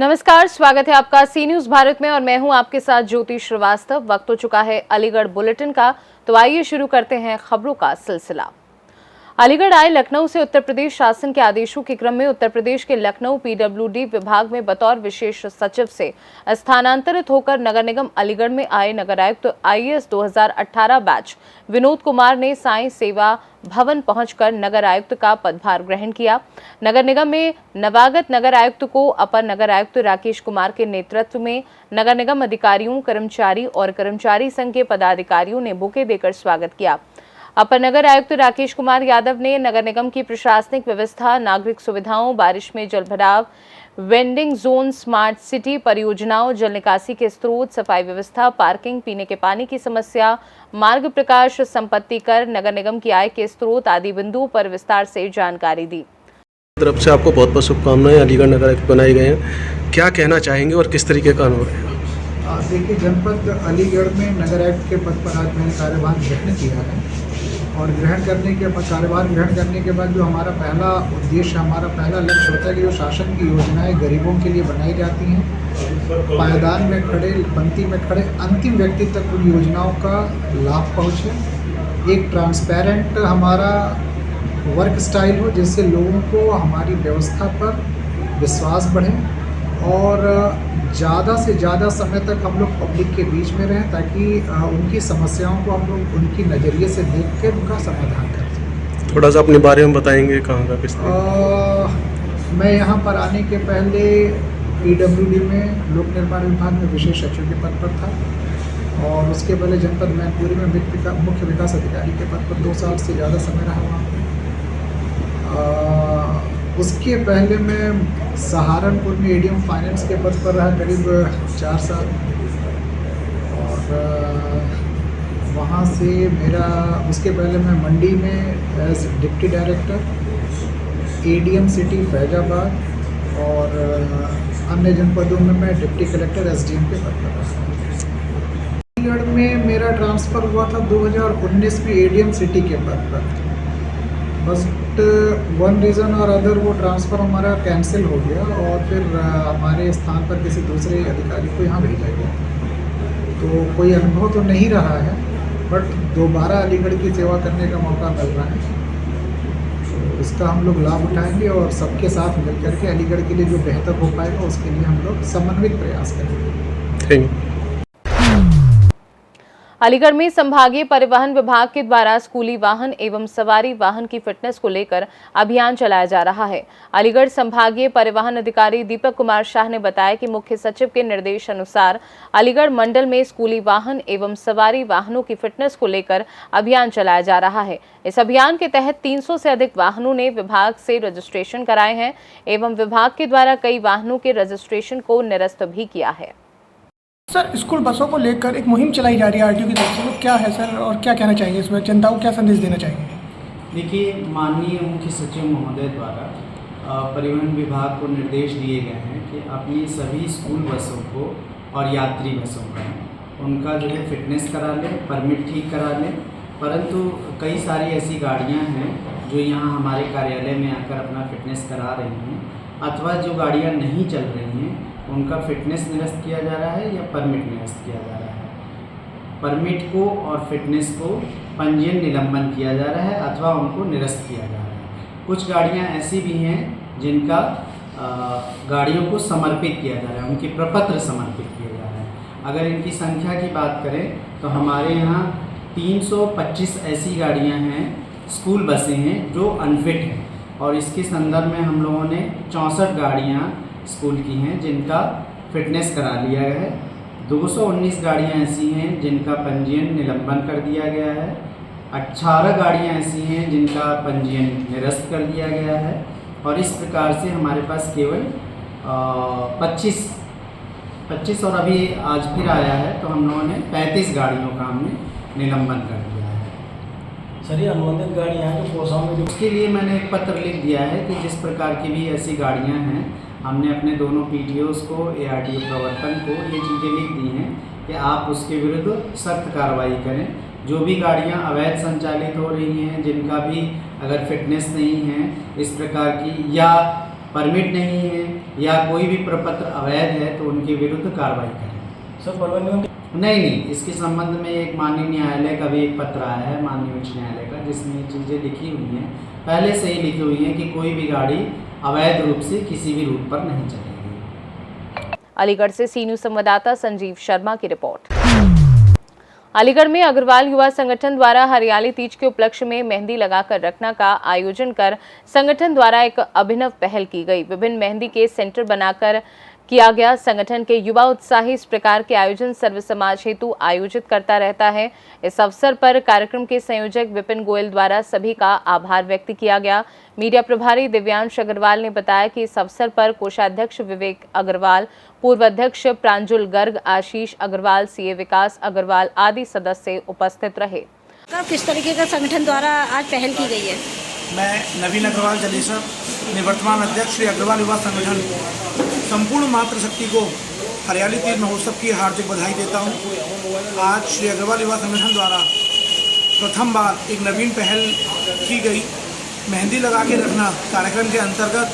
नमस्कार, स्वागत है आपका सी न्यूज भारत में और मैं हूं आपके साथ ज्योति श्रीवास्तव। वक्त हो चुका है अलीगढ़ बुलेटिन का, तो आइए शुरू करते हैं खबरों का सिलसिला। अलीगढ़ आए लखनऊ से उत्तर प्रदेश शासन के आदेशों के क्रम में उत्तर प्रदेश के लखनऊ पीडब्ल्यूडी विभाग में बतौर विशेष सचिव से स्थानांतरित होकर नगर निगम अलीगढ़ में आए नगर आयुक्त IAS 2018 बैच विनोद कुमार ने साईं सेवा भवन पहुंचकर नगर आयुक्त का पदभार ग्रहण किया। नगर निगम में नवागत नगर आयुक्त को अपर नगर आयुक्त राकेश कुमार के नेतृत्व में नगर निगम अधिकारियों, कर्मचारी और कर्मचारी संघ के पदाधिकारियों ने बुके देकर स्वागत किया। अपर नगर आयुक्त राकेश कुमार यादव ने नगर निगम की प्रशासनिक व्यवस्था, नागरिक सुविधाओं, बारिश में जलभराव, वेंडिंग जोन, स्मार्ट सिटी परियोजनाओं, जल निकासी के स्रोत, सफाई व्यवस्था, पार्किंग, पीने के पानी की समस्या, मार्ग प्रकाश, संपत्ति कर, नगर निगम की आय के स्रोत आदि बिंदुओं पर विस्तार से जानकारी दी। तरफ से आपको बहुत बहुत शुभकामनाएं। अलीगढ़ नगर आयुक्त बनाए गए हैं, क्या कहना चाहेंगे और किस तरीके का अनुभव रहेगा? देखिए, जनपद अलीगढ़ में नगर आयुक्त के पद पर आज मैंने कार्यभार ग्रहण किया है और कार्यभार ग्रहण करने के बाद जो हमारा पहला उद्देश्य, हमारा पहला लक्ष्य होता है कि जो शासन की योजनाएं गरीबों के लिए बनाई जाती हैं, पायदान में खड़े, पंक्ति में खड़े अंतिम व्यक्ति तक उन योजनाओं का लाभ पहुँचे। एक ट्रांसपेरेंट हमारा वर्क स्टाइल हो जिससे लोगों को हमारी व्यवस्था पर विश्वास बढ़े और ज़्यादा से ज़्यादा समय तक हम लोग पब्लिक के बीच में रहें ताकि उनकी समस्याओं को हम लोग उनकी नज़रिए से देख कर उनका समाधान कर सकें। थोड़ा सा अपने बारे में बताएंगे, कहाँ का किस मैं यहाँ पर आने के पहले PWD में लोक निर्माण विभाग में विशेष सचिव के पद पर था और उसके पहले जनपद मैनपुरी में मुख्य विकास अधिकारी के पद पर 2 साल से ज़्यादा समय रहा वहाँ पर। उसके पहले मैं सहारनपुर में ADM फाइनेंस के पद पर रहा करीब 4 साल और वहाँ से उसके पहले मैं मंडी में as deputy director, ADM city Faizabad और अन्य जनपदों में मैं डिप्टी कलेक्टर SDM के पद पर रहा। अलीगढ़ में मेरा ट्रांसफ़र हुआ था 2019 में ADM सिटी के पद पर, बट वन रीज़न और अदर वो ट्रांसफ़र हमारा कैंसिल हो गया और फिर हमारे स्थान पर किसी दूसरे अधिकारी को यहाँ भेजा गया। तो कोई अनुभव तो नहीं रहा है, बट दोबारा अलीगढ़ की सेवा करने का मौका मिल रहा है, तो इसका हम लोग लाभ उठाएंगे और सबके साथ मिलकर के अलीगढ़ के लिए जो बेहतर हो पाएगा उसके लिए हम लोग समन्वित प्रयास करेंगे। Thank you. अलीगढ़ में संभागीय परिवहन विभाग के द्वारा स्कूली वाहन एवं सवारी वाहन की फिटनेस को लेकर अभियान चलाया जा रहा है। अलीगढ़ संभागीय परिवहन अधिकारी दीपक कुमार शाह ने बताया कि मुख्य सचिव के निर्देश अनुसार अलीगढ़ मंडल में स्कूली वाहन एवं सवारी वाहनों की फिटनेस को लेकर अभियान चलाया जा रहा है। इस अभियान के तहत 300 से अधिक वाहनों ने विभाग से रजिस्ट्रेशन कराए हैं एवं विभाग के द्वारा कई वाहनों के रजिस्ट्रेशन को निरस्त भी किया है। सर, स्कूल बसों को लेकर एक मुहिम चलाई जा रही है RTO की तरफ से, क्या है सर और क्या कहना चाहेंगे इसमें, जनता को क्या संदेश देना चाहेंगे? देखिए, माननीय मुख्य सचिव महोदय द्वारा परिवहन विभाग को निर्देश दिए गए हैं कि अपनी सभी स्कूल बसों को और यात्री बसों का उनका जो है फिटनेस करा लें, परमिट ठीक करा लें। परंतु कई सारी ऐसी गाड़ियां हैं जो यहाँ हमारे कार्यालय में आकर अपना फिटनेस करा रही हैं अथवा जो गाड़ियाँ नहीं चल रही हैं उनका फिटनेस निरस्त किया जा रहा है या परमिट निरस्त किया जा रहा है। परमिट को और फिटनेस को पंजीयन निलंबन किया जा रहा है अथवा उनको निरस्त किया जा रहा है। कुछ गाड़ियां ऐसी भी हैं जिनका गाड़ियों को समर्पित किया जा रहा है, उनके प्रपत्र समर्पित किए जा रहे हैं। अगर इनकी संख्या की बात करें तो हमारे यहाँ 325 ऐसी गाड़ियाँ हैं, स्कूल बसें हैं जो अनफिट हैं और इसके संदर्भ में हम लोगों ने 64 गाड़ियाँ स्कूल की हैं जिनका फिटनेस करा लिया है। 219 गाड़ियाँ ऐसी हैं जिनका पंजीयन निलंबन कर दिया गया है। 18 गाड़ियाँ ऐसी हैं जिनका पंजीयन निरस्त कर दिया गया है और इस प्रकार से हमारे पास केवल 25 और अभी आज फिर आया है तो हम लोगों ने 35 गाड़ियों का हमने निलंबन कर दिया है। सर, ये अनुबंधित गाड़ियाँ हैं जो कोसा में, उसके लिए मैंने एक पत्र लिख दिया है कि जिस प्रकार की भी ऐसी गाड़ियाँ हैं हमने अपने दोनों PTOs को, ARTO प्रवर्तन को ये चीज़ें लिख दी हैं कि आप उसके विरुद्ध सख्त कार्रवाई करें। जो भी गाड़ियां अवैध संचालित हो रही हैं, जिनका भी अगर फिटनेस नहीं है इस प्रकार की, या परमिट नहीं है या कोई भी प्रपत्र अवैध है तो उनके विरुद्ध कार्रवाई करें। सर परमिट नहीं, इसके संबंध में एक माननीय न्यायालय का भी एक पत्र आया है, माननीय उच्च न्यायालय का, जिसमें ये चीज़ें लिखी हुई हैं, पहले से ही लिखी हुई हैं कि कोई भी गाड़ी अवैध रूप से किसी भी रूट पर नहीं चलेगी। अलीगढ़ से सी न्यूज़ संवाददाता संजीव शर्मा की रिपोर्ट। अलीगढ़ में अग्रवाल युवा संगठन द्वारा हरियाली तीज के उपलक्ष्य में मेहंदी लगाकर रखना का आयोजन कर संगठन द्वारा एक अभिनव पहल की गई। विभिन्न मेहंदी के सेंटर बनाकर किया गया। संगठन के युवा उत्साही इस प्रकार के आयोजन सर्व समाज हेतु आयोजित करता रहता है। इस अवसर पर कार्यक्रम के संयोजक विपिन गोयल द्वारा सभी का आभार व्यक्त किया गया। मीडिया प्रभारी दिव्यांश अग्रवाल ने बताया कि इस अवसर पर कोषाध्यक्ष विवेक अग्रवाल, पूर्व अध्यक्ष प्रांजुल गर्ग, आशीष अग्रवाल, सीए विकास अग्रवाल आदि सदस्य उपस्थित रहे। किस तरीके का संगठन द्वारा आज पहल की गई है? मैं नवीन अग्रवाल जलेसर, निवर्तमान अध्यक्ष श्री अग्रवाल युवा संगठन, संपूर्ण मातृशक्ति को हरियाली तीज महोत्सव की हार्दिक बधाई देता हूं। आज श्री अग्रवाल युवा संगठन द्वारा प्रथम बार एक नवीन पहल की गई मेहंदी लगा के रखना कार्यक्रम के अंतर्गत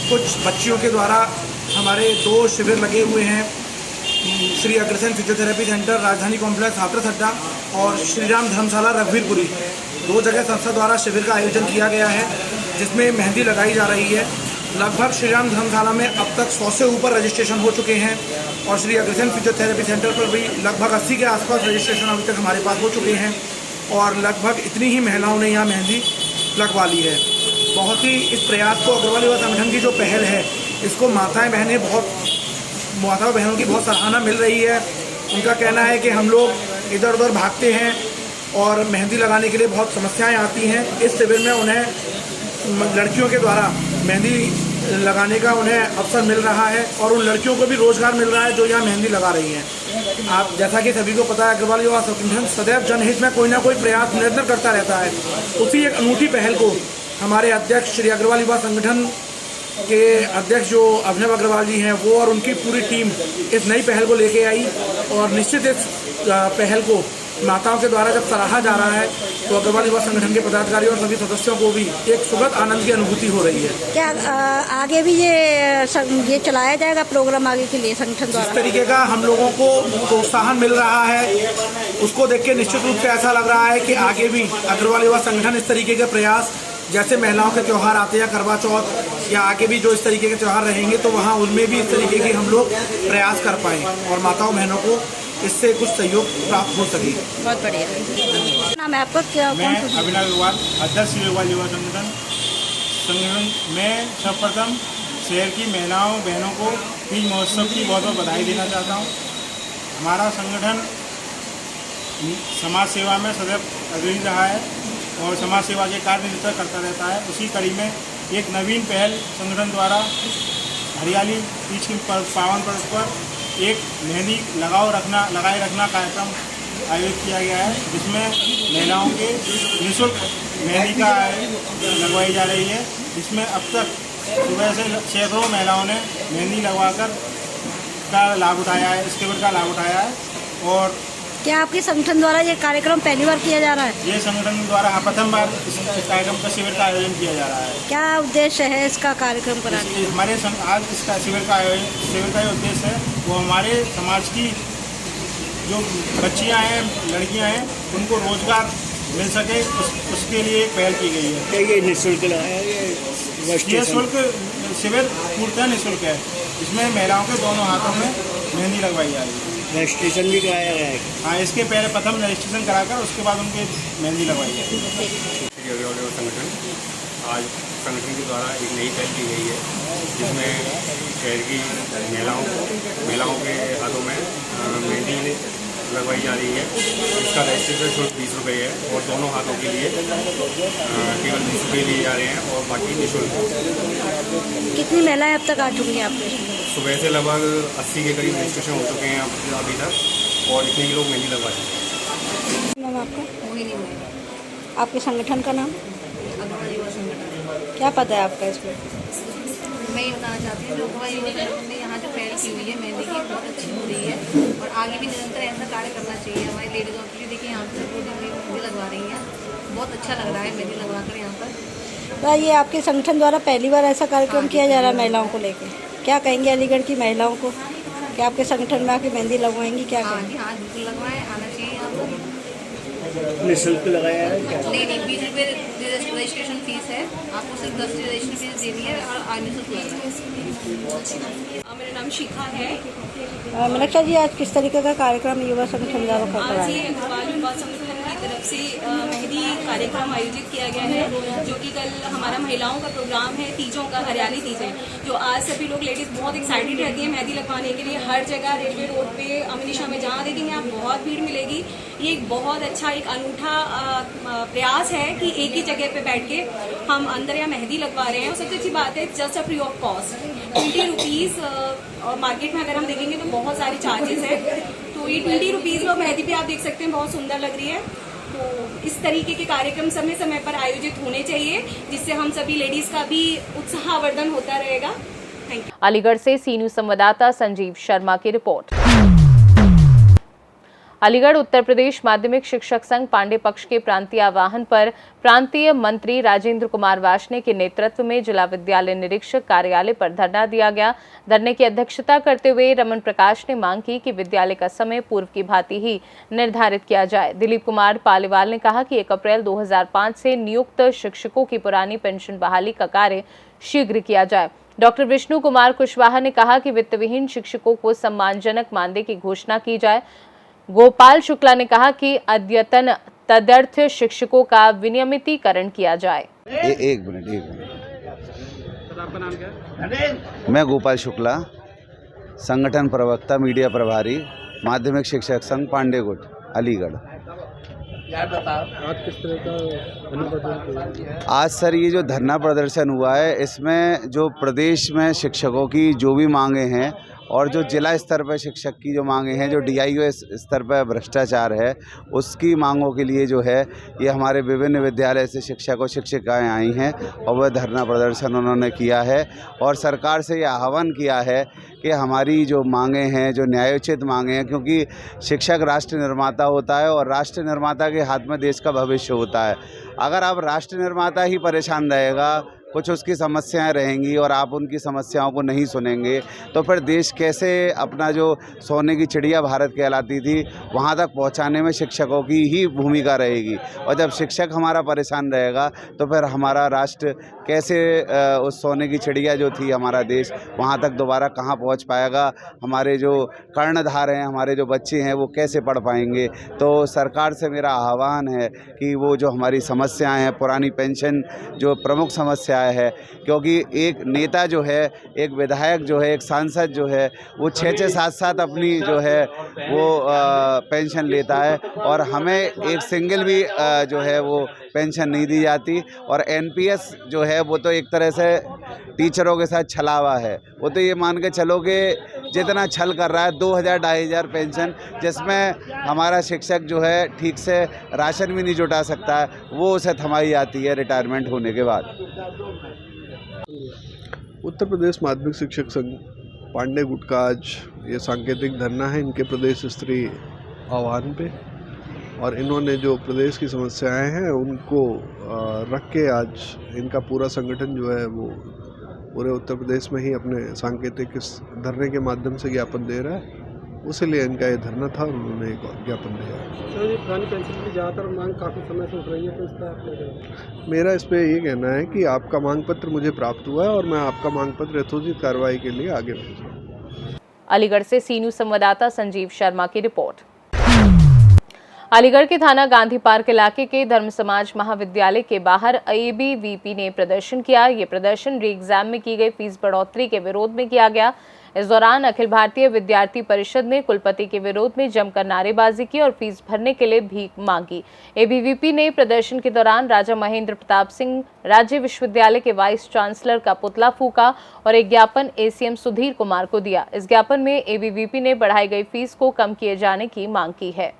कुछ बच्चियों के द्वारा हमारे 2 शिविर लगे हुए हैं। श्री अग्रसेन फिजियोथेरेपी सेंटर राजधानी कॉम्प्लेक्स हाथरस अड्डा और श्रीराम धर्मशाला रघुवीरपुरी, 2 जगह संस्था द्वारा शिविर का आयोजन किया गया है, जिसमें मेहंदी लगाई जा रही है। लगभग श्रीराम धर्मशाला में अब तक 100 से ऊपर रजिस्ट्रेशन हो चुके हैं और श्री अग्रसेन फिजियोथेरेपी सेंटर पर भी लगभग 80 के आसपास रजिस्ट्रेशन अभी तक हमारे पास हो चुके हैं और लगभग इतनी ही महिलाओं ने यहाँ मेहंदी लगवा ली है। बहुत ही इस प्रयास को अग्रवाल युवा संगठन की जो पहल है, इसको माताओं बहनों की बहुत सराहना मिल रही है। उनका कहना है कि हम लोग इधर उधर भागते हैं और मेहंदी लगाने के लिए बहुत समस्याएं आती हैं। इस शिविर में उन्हें लड़कियों के द्वारा मेहंदी लगाने का उन्हें अवसर मिल रहा है और उन लड़कियों को भी रोजगार मिल रहा है जो यहाँ मेहंदी लगा रही हैं। आप जैसा कि सभी को पता है, अग्रवाल युवा संगठन सदैव जनहित में कोई ना कोई प्रयास निरंतर करता रहता है। उसी एक अनूठी पहल को हमारे अध्यक्ष श्री अग्रवाल युवा संगठन के अध्यक्ष जो अभिनव अग्रवाल जी हैं, वो और उनकी पूरी टीम इस नई पहल को लेके आई और निश्चित इस पहल को माताओं के द्वारा जब सराहा जा रहा है तो अग्रवाल युवा संगठन के पदाधिकारी और सभी सदस्यों को भी एक सुखद आनंद की अनुभूति हो रही है। क्या आगे भी ये चलाया जाएगा प्रोग्राम आगे के लिए संगठन द्वारा? इस तरीके का हम लोगों को प्रोत्साहन मिल रहा है, उसको देख के निश्चित रूप से ऐसा लग रहा है कि आगे भी अग्रवाल युवा संगठन इस तरीके के प्रयास, जैसे महिलाओं के त्यौहार आते हैं करवा चौथ या आगे भी जो इस तरीके के त्यौहार रहेंगे तो वहाँ उनमें भी इस तरीके की हम लोग प्रयास कर पाएँ और माताओं बहनों को इससे कुछ सहयोग प्राप्त हो सके। बहुत बढ़िया। नाम है आपका? क्या? मैं अभिनव अग्रवाल, अध्यक्ष श्री अग्रवाल युवा संगठन में सर्वप्रथम शहर की महिलाओं बहनों को तीज महोत्सव की बहुत बहुत बधाई देना चाहता हूँ। हमारा संगठन समाज सेवा में सदैव अग्रणी रहा है और समाज सेवा के कार्य निरंतर करता रहता है। उसी कड़ी में एक नवीन पहल संगठन द्वारा हरियाली तीज के पावन पर्व पर एक मेहंदी लगाए रखना कार्यक्रम आयोजित किया गया है, जिसमें महिलाओं के निःशुल्क मेहंदी का लगवाई जा रही है। जिसमें अब तक सुबह से सैकड़ों महिलाओं ने मेहंदी लगवाकर का लाभ उठाया है, इस शिविर का लाभ उठाया है। और क्या आपके संगठन द्वारा ये कार्यक्रम पहली बार किया जा रहा है? ये संगठन द्वारा प्रथम बार इस कार्यक्रम का शिविर का आयोजन किया जा रहा है। क्या उद्देश्य है इसका कार्यक्रम कराने? हमारे आज इसका शिविर का जो उद्देश्य है वो हमारे समाज की जो बच्चियां हैं, लड़कियां हैं, उनको रोजगार मिल सके, उसके लिए एक पहल की गई है। ये निःशुल्क ये शुल्क शिविर पूर्णतः निःशुल्क है। इसमें महिलाओं के दोनों हाथों में मेहंदी लगवाई जा रही है। रजिस्ट्रेशन भी कराया गया है? हाँ, इसके पहले प्रथम रजिस्ट्रेशन कराकर उसके बाद उनके मेहंदी लगवाई जाएगी। संगठन आज संगठन के द्वारा एक नई पहल की गई है, जिसमें शहर की महिलाओं के हाथों में मेहंदी लगवाई जा रही है। इसका रजिस्ट्रेशन शुल्क 20 रुपये है और दोनों हाथों के लिए केवल 20 रुपये लिए जा रहे हैं और बाकी निःशुल्क। कितनी महिलाएं अब तक आ चुकी हैं आपके? सुबह से लगभग 80 के करीब रजिस्ट्रेशन हो चुके हैं अभी तक और इतने ही लोग मेहंदी लगवा चुके हैं। नाम आपका? आपके संगठन का नाम? अग्रवाल युवा संगठन। क्या पता है आपका इसमें? मैं ये बताना चाहती हूँ, अग्रवाल युवा संगठन ने यहाँ जो पहल की हुई है मेहंदी की, बहुत अच्छी हो रही है और आगे भी निरंतर ऐसा कार्य करना चाहिए। हमारी लेडीज़ों के लिए देखिए, यहाँ पर मेहंदी लगवा रही हैं, बहुत अच्छा लग रहा है मेहंदी लगवा कर यहाँ पर। तो ये आपके संगठन द्वारा पहली बार ऐसा कार्यक्रम किया जा रहा है महिलाओं को लेकर, क्या कहेंगे अलीगढ़ की महिलाओं को? क्या आपके संगठन में आके मेहंदी लगवाएंगी, क्या कहेंगे? हाँ बिल्कुल लगवाएं, आना चाहिए आपको। निःशुल्क लगाया है क्या? नहीं 20 रुपये रजिस्ट्रेशन फीस है, आपको सिर्फ 10 रजिस्ट्रेशन फीस देनी है और आने से मेरा नाम शिखा है। मीनाक्षा जी, आज किस तरीके का कार्यक्रम युवा संगठन द्वारा करता आज है? ये भोपाल युवा संगठन की तरफ से मेहंदी कार्यक्रम आयोजित किया गया है, जो कि कल हमारा महिलाओं का प्रोग्राम है, तीजों का, हरियाली तीज है, जो आज सभी लोग लेडीज़ बहुत एक्साइटेड रहती है मेहंदी लगवाने के लिए। हर जगह रेलवे रोड पे, अमनिशा में जहाँ देखेंगे आप बहुत भीड़ मिलेगी। ये एक बहुत अच्छा, एक अनूठा प्रयास है कि एक ही जगह पे बैठ के हम अंदर या मेहंदी लगवा रहे हैं। और सबसे अच्छी बात है, just a free of cost, 20 rupees. और मार्केट में अगर हम देखेंगे तो बहुत सारे चार्जेस हैं, तो ये 20 रुपीज़ में मेहंदी भी आप देख सकते हैं बहुत सुंदर लग रही है। तो इस तरीके के कार्यक्रम समय समय पर आयोजित होने चाहिए, जिससे हम सभी लेडीज़ का भी उत्साहवर्धन होता रहेगा। Thank you. अलीगढ़ से सी न्यूज़ संवाददाता संजीव शर्मा की रिपोर्ट। अलीगढ़ उत्तर प्रदेश माध्यमिक शिक्षक संघ पांडे पक्ष के प्रांतीय आह्वान पर प्रांतीय मंत्री राजेंद्र कुमार वार्ष्णेय के नेतृत्व में जिला विद्यालय निरीक्षक कार्यालय पर धरना दिया गया। धरने की अध्यक्षता करते हुए रमन प्रकाश ने मांग की कि विद्यालय का समय पूर्व की भांति ही निर्धारित किया जाए। दिलीप कुमार पालीवाल ने कहा कि 1 अप्रैल 2005 से नियुक्त शिक्षकों की पुरानी पेंशन बहाली का कार्य शीघ्र किया जाए। डॉक्टर विष्णु कुमार कुशवाहा ने कहा कि वित्तविहीन शिक्षकों को सम्मानजनक मानदेय की घोषणा की जाए। गोपाल शुक्ला ने कहा कि अद्यतन तदर्थ शिक्षकों का विनियमितीकरण किया जाए। एक मिनट। सर, आपका नाम क्या है? मैं गोपाल शुक्ला, संगठन प्रवक्ता, मीडिया प्रभारी, माध्यमिक शिक्षक संघ पांडेगुट, अलीगढ़। आज किस तरह का धरना प्रदर्शन? आज सर ये जो धरना प्रदर्शन हुआ है, इसमें जो प्रदेश में शिक्षकों की जो भी मांगे हैं और जो जिला स्तर पर शिक्षक की जो मांगे हैं, जो DIO स्तर पर भ्रष्टाचार है, उसकी मांगों के लिए जो है ये हमारे विभिन्न विद्यालय से शिक्षक और शिक्षिकाएँ आई हैं और वह धरना प्रदर्शन उन्होंने किया है और सरकार से ये आह्वान किया है कि हमारी जो मांगे हैं, जो न्यायोचित मांगे हैं, क्योंकि शिक्षक राष्ट्र निर्माता होता है और राष्ट्र निर्माता के हाथ में देश का भविष्य होता है। अगर आप राष्ट्र निर्माता ही परेशान रहेगा, कुछ उसकी समस्याएं रहेंगी और आप उनकी समस्याओं को नहीं सुनेंगे, तो फिर देश कैसे अपना जो सोने की चिड़िया भारत कहलाती थी वहाँ तक पहुँचाने में शिक्षकों की ही भूमिका रहेगी। और जब शिक्षक हमारा परेशान रहेगा तो फिर हमारा राष्ट्र कैसे उस सोने की चिड़िया जो थी हमारा देश, वहाँ तक दोबारा कहाँ पहुँच पाएगा? हमारे जो कर्णधार हैं, हमारे जो बच्चे हैं, वो कैसे पढ़ पाएंगे? तो सरकार से मेरा आह्वान है कि वो जो हमारी समस्याएँ हैं, पुरानी पेंशन जो प्रमुख समस्या है, क्योंकि एक नेता जो है, एक विधायक जो है, एक सांसद जो है, वो 6-6, 7-7 अपनी जो है वो पेंशन लेता है और हमें एक सिंगल भी जो है वो पेंशन नहीं दी जाती। और NPS जो है वो तो एक तरह से टीचरों के साथ छलावा है। वो तो ये मान के चलो कि जितना छल कर रहा है, 2000-2500 पेंशन, जिसमें हमारा शिक्षक जो है ठीक से राशन भी नहीं जुटा सकता है, वो उसे थमाई जाती है रिटायरमेंट होने के बाद। उत्तर प्रदेश माध्यमिक शिक्षक संघ पांडे गुट का आज ये सांकेतिक धरना है इनके प्रदेश स्तरीय आह्वान पे, और इन्होंने जो प्रदेश की समस्याएं हैं उनको रख के आज इनका पूरा संगठन जो है वो पूरे उत्तर प्रदेश में ही अपने सांकेतिक इस धरने के माध्यम से ज्ञापन दे रहा है। उसी लिए इनका ये धरना था और उन्होंने एक ज्ञापन दिया। सर, ये पुरानी पेंशन की ज़्यादातर मांग काफ़ी समय से उठ रही है, तो इसका आप मेरा इस पर ये कहना है कि आपका मांग पत्र मुझे प्राप्त हुआ है और मैं आपका मांग पत्र यथोचित कार्रवाई के लिए आगे भेज रहा हूँ। अलीगढ़ से सी न्यूज़ संवाददाता संजीव शर्मा की रिपोर्ट। अलीगढ़ के थाना गांधी पार्क इलाके के धर्म समाज महाविद्यालय के बाहर ABVP ने प्रदर्शन किया। ये प्रदर्शन री एग्जाम में की गई फीस बढ़ोतरी के विरोध में किया गया। इस दौरान अखिल भारतीय विद्यार्थी परिषद ने कुलपति के विरोध में जमकर नारेबाजी की और फीस भरने के लिए भीख मांगी। ABVP ने प्रदर्शन के दौरान राजा महेंद्र प्रताप सिंह राज्य विश्वविद्यालय के वाइस चांसलर का पुतला फूका और एक ज्ञापन ACM सुधीर कुमार को दिया। इस ज्ञापन में ABVP ने बढ़ाई गई फीस को कम किए जाने की मांग की है।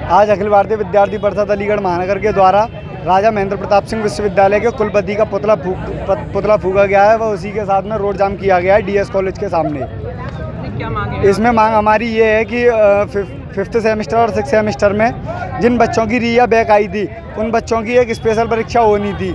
आज अखिल भारतीय विद्यार्थी परिषद अलीगढ़ महानगर के द्वारा राजा महेंद्र प्रताप सिंह विश्वविद्यालय के कुलपति का पुतला फूका गया है, वह उसी के साथ में रोड जाम किया गया है DS कॉलेज के सामने। क्या मांगे? इसमें मांग हमारी ये है कि 5th सेमेस्टर और 6th सेमेस्टर में जिन बच्चों की री या बैक आई थी उन बच्चों की एक स्पेशल परीक्षा होनी थी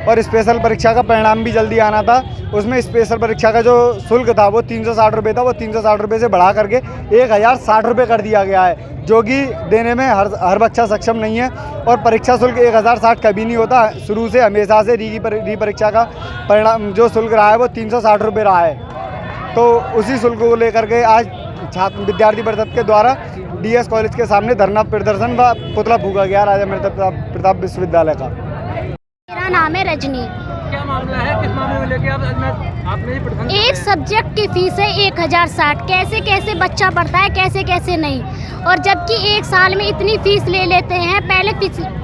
और स्पेशल परीक्षा का परिणाम भी जल्दी आना था। उसमें स्पेशल परीक्षा का जो शुल्क था वो 360 रुपये था, वो 360 रुपये से बढ़ा करके 1060 रुपये कर दिया गया है, जो कि देने में हर बच्चा सक्षम नहीं है। और परीक्षा शुल्क 1060 कभी नहीं होता, शुरू से हमेशा से री परीक्षा का परिणाम जो शुल्क रहा है वो 360 रुपये रहा है। तो उसी शुल्क को लेकर के आज छात्र विद्यार्थी परिषद के द्वारा DS कॉलेज के सामने धरना प्रदर्शन व पुतला फूका गया राजा महेंद्र प्रताप विश्वविद्यालय का। मेरा नाम है रजनी। क्या मामला है, किस मामले में लेके आपने ये प्रदर्शन? एक सब्जेक्ट की फीस है 1060। कैसे कैसे बच्चा पढ़ता है, कैसे कैसे नहीं। और जबकि एक साल में इतनी फीस ले लेते हैं। पहले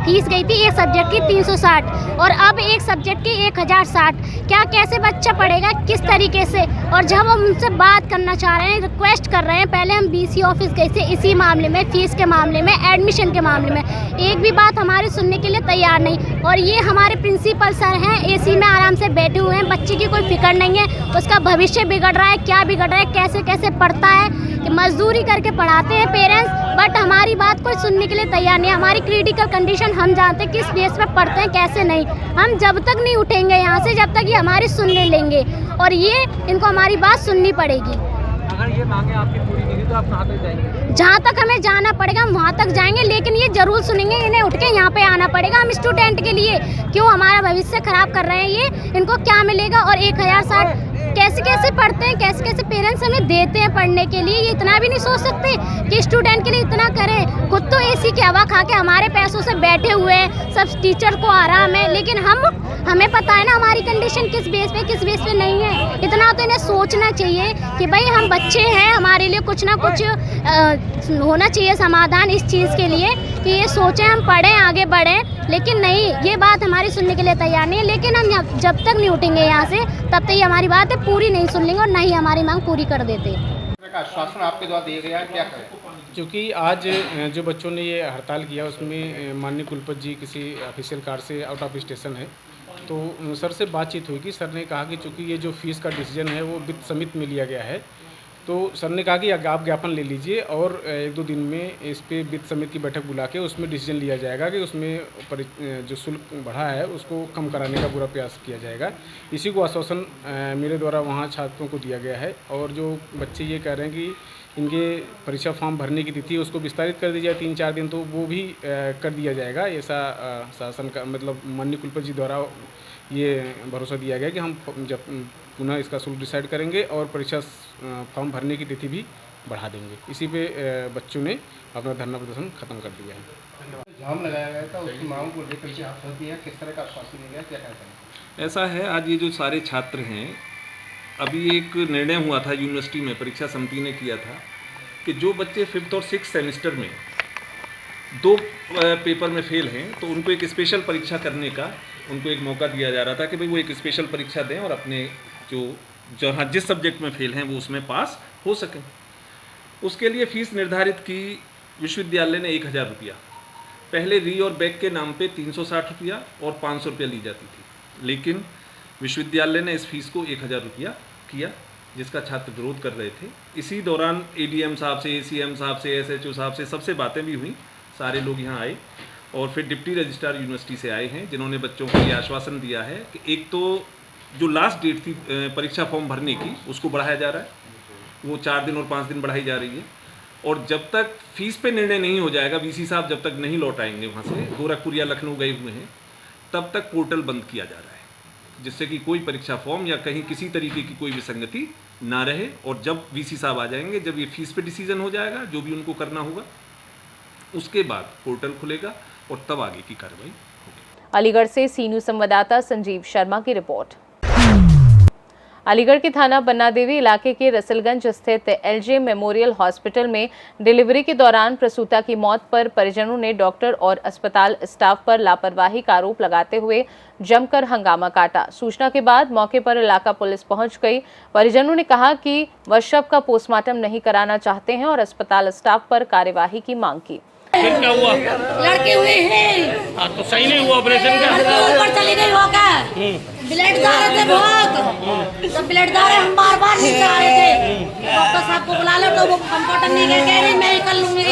फीस गई थी एक सब्जेक्ट की 360 और अब एक सब्जेक्ट की 1060। क्या कैसे बच्चा पढ़ेगा, किस तरीके से। और जब हम उनसे बात करना चाह रहे हैं, रिक्वेस्ट कर रहे हैं, पहले हम BC ऑफिस गए थे इसी मामले में, फीस के मामले में, एडमिशन के मामले में, एक भी बात हमारी सुनने के लिए तैयार नहीं। और ये हमारे प्रिंसिपल सर हैं, AC में आराम से बैठे हुए हैं, बच्चे की कोई फिक्र नहीं है, उसका भविष्य बिगड़ रहा है, क्या बिगड़ रहा है, कैसे कैसे पढ़ता है, कि मजदूरी करके पढ़ाते हैं पेरेंट्स, बट हमारी बात कोई सुनने के लिए तैयार नहीं है। हमारी क्रिटिकल कंडीशन हम जानते हैं किस बेस पे पढ़ते हैं, कैसे नहीं। हम जब तक नहीं उठेंगे यहाँ से, जब तक ये हमारी सुन लेंगे, और ये इनको हमारी बात सुननी पड़ेगी। अगर ये मांगे आपकी पूरी नहीं हुई तो आप कहाँ तक जाएंगे? जहाँ तक हमें जाना पड़ेगा हम वहाँ तक जाएंगे, लेकिन ये जरूर सुनेंगे, इन्हें उठ के यहाँ पे आना पड़ेगा। हम स्टूडेंट के लिए क्यों हमारा भविष्य खराब कर रहे हैं ये, इनको क्या मिलेगा। और 1060 कैसे कैसे पढ़ते हैं, कैसे कैसे पेरेंट्स हमें देते हैं पढ़ने के लिए, ये इतना भी नहीं सोच सकते कि स्टूडेंट के लिए इतना करें। खुद तो AC की हवा खा के हमारे पैसों से बैठे हुए हैं, सब टीचर को आराम है, लेकिन हमें पता है ना हमारी कंडीशन किस बेस पे नहीं है। इतना तो इन्हें सोचना चाहिए कि भाई हम बच्चे हैं, हमारे लिए कुछ ना कुछ होना चाहिए समाधान इस चीज़ के लिए, कि ये सोचें हम पढ़ें, आगे बढ़ें। लेकिन नहीं, ये बात हमारी सुनने के लिए तैयार नहीं है। लेकिन हम जब तक नहीं उठेंगे यहाँ से, तब तक ये हमारी बात है पूरी नहीं सुन लेंगे और ना ही हमारी मांग पूरी कर देते। आश्वासन आपके द्वारा दिया गया, क्या करें? क्योंकि आज जो बच्चों ने ये हड़ताल किया उसमें माननीय कुलपति जी किसी ऑफिशियल कार से आउट ऑफ स्टेशन है, तो सर से बातचीत हुई कि सर ने कहा कि चूँकि ये जो फीस का डिसीजन है वो वित्त समिति में लिया गया है, तो सर ने कहा कि आप ज्ञापन ले लीजिए और 1-2 दिन में इस पे वित्त समिति की बैठक बुला के उसमें डिसीजन लिया जाएगा कि उसमें जो शुल्क बढ़ा है उसको कम कराने का पूरा प्रयास किया जाएगा। इसी को आश्वासन मेरे द्वारा वहाँ छात्रों को दिया गया है। और जो बच्चे ये कह रहे हैं कि इनके परीक्षा फॉर्म भरने की तिथि उसको विस्तारित कर दी जाए 3-4 दिन, तो वो भी कर दिया जाएगा। ऐसा शासन का मतलब माननीय कुलपति जी द्वारा ये भरोसा दिया गया कि हम जब पुनः इसका शुल्क डिसाइड करेंगे और परीक्षा फॉर्म भरने की तिथि भी बढ़ा देंगे। इसी पे बच्चों ने अपना धरना प्रदर्शन खत्म कर दिया है। जाम लगाया गया था, उसकी मांग को लेकर के आप होती है, किस तरह का आश्वासन दिया गया, क्या कहते हैं? ऐसा है, आज ये जो सारे छात्र हैं, अभी एक निर्णय हुआ था यूनिवर्सिटी में, परीक्षा समिति ने किया था कि जो बच्चे 5th और 6th सेमेस्टर में 2 पेपर में फेल हैं तो उनको एक स्पेशल परीक्षा करने का उनको एक मौका दिया जा रहा था कि भाई वो एक स्पेशल परीक्षा दें और अपने जहाँ जिस सब्जेक्ट में फेल हैं वो उसमें पास हो सकें। उसके लिए फ़ीस निर्धारित की विश्वविद्यालय ने 1000 रुपया, पहले री और बैक के नाम पे 360 रुपया और 500 रुपया ली जाती थी, लेकिन विश्वविद्यालय ने इस फीस को 1000 रुपया किया, जिसका छात्र विरोध कर रहे थे। इसी दौरान ADM साहब से, ACM साहब से, SHO साहब से सबसे बातें भी हुई, सारे लोग यहाँ आए और फिर डिप्टी रजिस्ट्रार यूनिवर्सिटी से आए हैं, जिन्होंने बच्चों को ये आश्वासन दिया है कि एक तो जो लास्ट डेट थी परीक्षा फॉर्म भरने की उसको बढ़ाया जा रहा है, वो 4 दिन और 5 दिन बढ़ाई जा रही है, और जब तक फीस पे निर्णय नहीं हो जाएगा, VC साहब जब तक नहीं लौट आएंगे वहाँ से, गोरखपुर या लखनऊ गए हुए हैं, तब तक पोर्टल बंद किया जा रहा है, जिससे कि कोई परीक्षा फॉर्म या कहीं किसी तरीके की कोई विसंगति ना रहे। और जब VC साहब आ जाएंगे, जब ये फीस पे डिसीजन हो जाएगा, जो भी उनको करना होगा, उसके बाद पोर्टल खुलेगा और तब आगे की कार्रवाई होगी। अलीगढ़ से सी न्यूज़ संवाददाता संजीव शर्मा की रिपोर्ट। अलीगढ़ के थाना बन्ना देवी इलाके के रसलगंज स्थित LJ मेमोरियल हॉस्पिटल में डिलीवरी के दौरान प्रसूता की मौत पर परिजनों ने डॉक्टर और अस्पताल स्टाफ पर लापरवाही का आरोप लगाते हुए जमकर हंगामा काटा। सूचना के बाद मौके पर इलाका पुलिस पहुंच गई। परिजनों ने कहा कि वह शव का पोस्टमार्टम नहीं कराना चाहते हैं और अस्पताल स्टाफ पर कार्यवाही की मांग की। फिर क्या हुआ? लड़की हुई है। हाँ, तो सही नहीं हुआ ऑपरेशन का? लड़की ऊपर चली गई होकर। ब्लड जा रहे थे बहुत, तो ब्लड जा रहे हम बार बार नहीं जा रहे थे। डॉक्टर साहब को बुला लो, तो वो कंपाउंडर नहीं कह रही मैं ही कर लूंगी।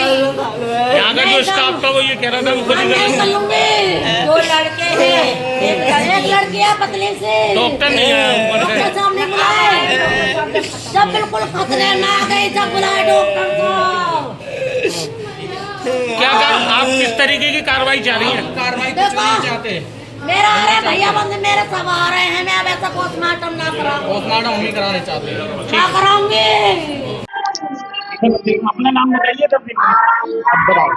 यहाँ का जो स्टाफ था वो ये कह रहा था वो खुद ही कर लूंगी। दो लड़के हैं, एक लड़की है पतली से। डॉक्टर नहीं आया ऊपर से। डॉक्टर साहब ने बुलाए, जब बिल्कुल खतरे में आ गई जब बुलाए डॉक्टर साहब। क्या आप किस तरीके की कार्रवाई चाह रही हैं? कार्रवाई कुछ नहीं चाहते। मेरा आ रहे भैया बंद मेरे सब आ रहे हैं, मैं अब ऐसा पोस्टमार्टम ना कराऊं। पोस्टमार्टम हम ही कराने चाहते हैं। क्या कराऊंगी? अपना नाम बताइए तब बताओ।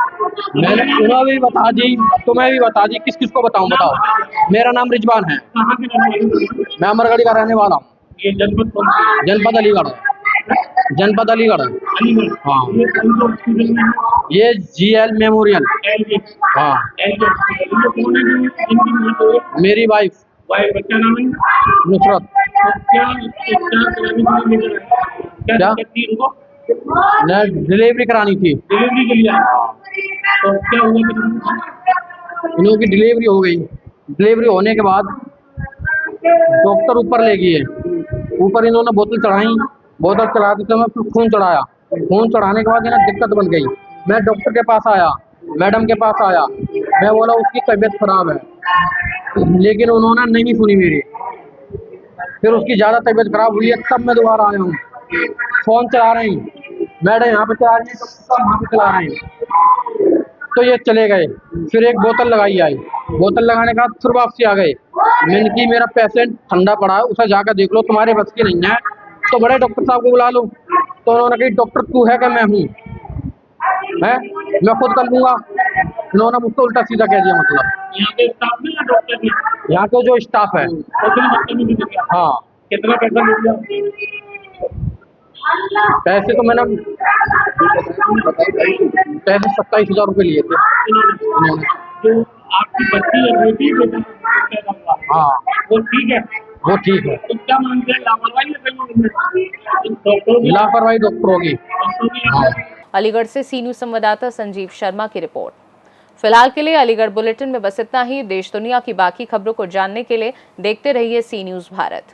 मैंने तुम्हें भी बता दी, तुम्हें भी बता दी, किस किस को बताऊं बताओ। मेरा नाम रिजवान है, मैं अमरगढ़ का रहने वाला हूँ। ये जनपद कौन सा? जनपद अलीगढ़, जनपद अलीगढ़। हाँ, ये GL मेमोरियल। हाँ, मेरी वाइफ। बच्चा नाम है नुसरत। क्या मैं डिलीवरी करानी थी। डिलीवरी के लिए तो क्या हुआ? इन लोगों की डिलीवरी हो गई। डिलीवरी होने के बाद डॉक्टर ऊपर ले गए। ऊपर इन्होंने बोतल चढ़ाई, बोतल चढ़ाते समय फिर खून चढ़ाया। खून चढ़ाने के बाद इन्हें दिक्कत बन गई। मैं डॉक्टर के पास आया, मैडम के पास आया, मैं बोला उसकी तबीयत खराब है, लेकिन उन्होंने नहीं सुनी मेरी। फिर उसकी ज़्यादा तबीयत खराब हुई है, तब मैं दोबारा आया हूँ। फ़ोन चला रही, मैडम यहाँ पे चला रही है, डॉक्टर वहाँ पे चला रहे हैं, तो ये चले गए। फिर एक बोतल लगाई आई, बोतल लगाने के बाद फिर वापसी आ गए। मैंने कि मेरा पेशेंट ठंडा पड़ा है, उसे जाकर देख लो, तुम्हारे बस की नहीं है तो बड़े डॉक्टर साहब को बुला लो। तो उन्होंने कहा डॉक्टर तू है क्या? मैं हूँ, मैं खुद कर लूँगा। इन्होंने मुझको उल्टा सीधा कह दिया। मतलब यहाँ के स्टाफ में या डॉक्टर भी? यहाँ के जो स्टाफ है। हाँ। कितना पैसा मिल गया? पैसे तो मैंने 27,000 रुपये लिए थे इन्होंने। तो आपकी बच्ची है, बेटी बेटा? हाँ, वो ठीक है? वो ठीक है। तो क्या मानते हैं, लापरवाही लापरवाही डॉक्टरों की। हाँ। अलीगढ़ से सी न्यूज़ संवाददाता संजीव शर्मा की रिपोर्ट। फिलहाल के लिए अलीगढ़ बुलेटिन में बस इतना ही। देश दुनिया की बाकी खबरों को जानने के लिए देखते रहिए सी न्यूज़ भारत।